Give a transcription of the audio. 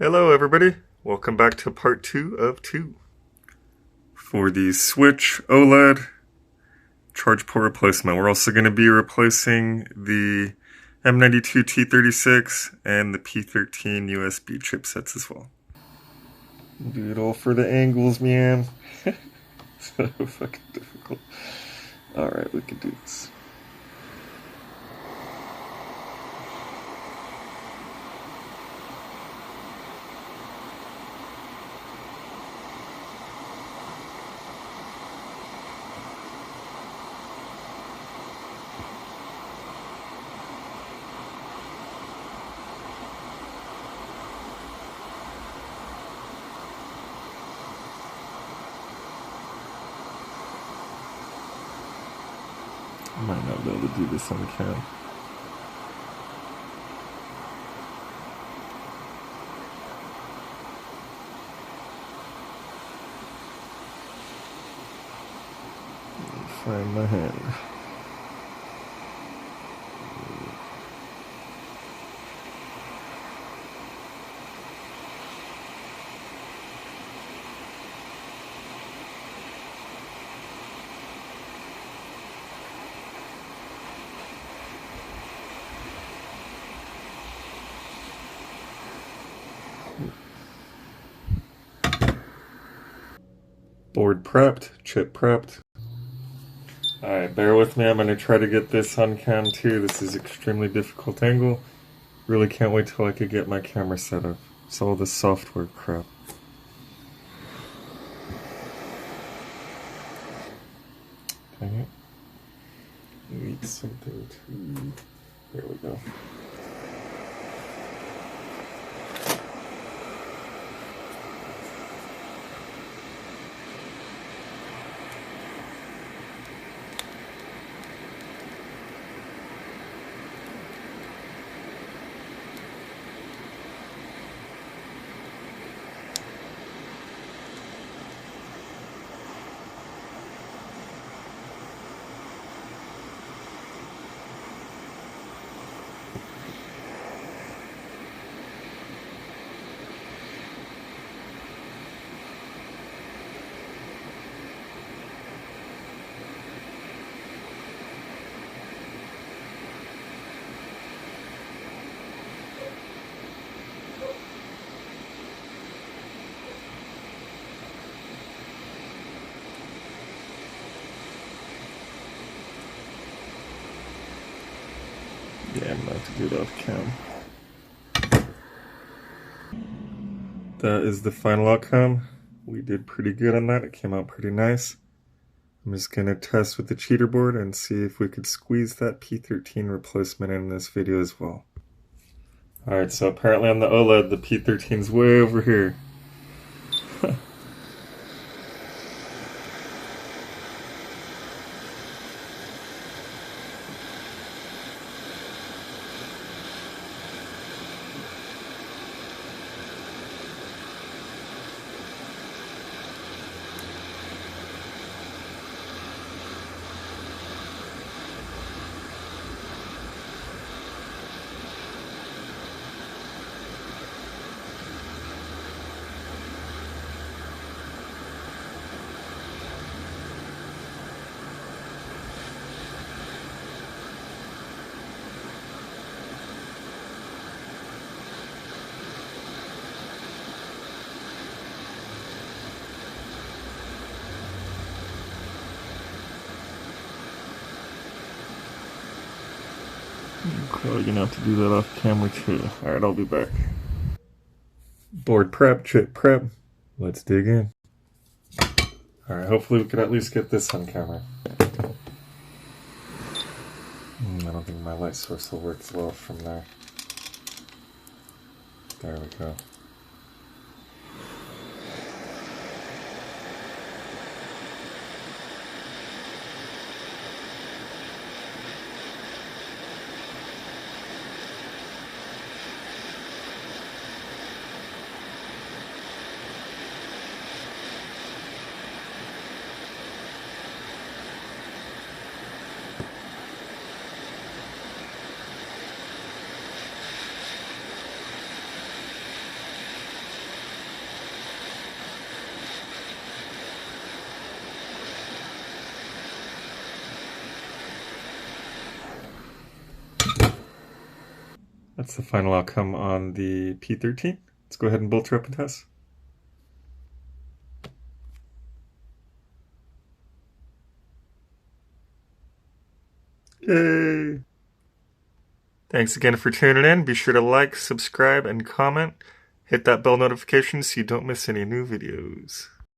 Hello everybody, welcome back to part 2 of 2. For the Switch OLED charge port replacement, we're also going to be replacing the M92T36 and the P13USB chipsets as well. Do it all for the angles, man. So fucking difficult. Alright, we can do this. I might not be able to do this on the cam. Find my hand. Board prepped, chip prepped. Alright, bear with me, I'm going to try to get this on cam too. This is extremely difficult angle. Really can't wait till I could get my camera set up. It's all this software crap. Dang it. Need something to... There we go. Yeah, I'm about to do it off cam. That is the final outcome. We did pretty good on that. It came out pretty nice. I'm just going to test with the cheater board and see if we could squeeze that P13 replacement in this video as well. Alright, so apparently on the OLED, the P13's way over here. Probably gonna have to do that off camera too. Alright, I'll be back. Board prep, chip prep. Let's dig in. Alright, hopefully we could at least get this on camera. I don't think my light source will work well from there. There we go. That's the final outcome on the P13. Let's go ahead and bolt her up and test. Yay! Thanks again for tuning in. Be sure to like, subscribe, and comment. Hit that bell notification so you don't miss any new videos.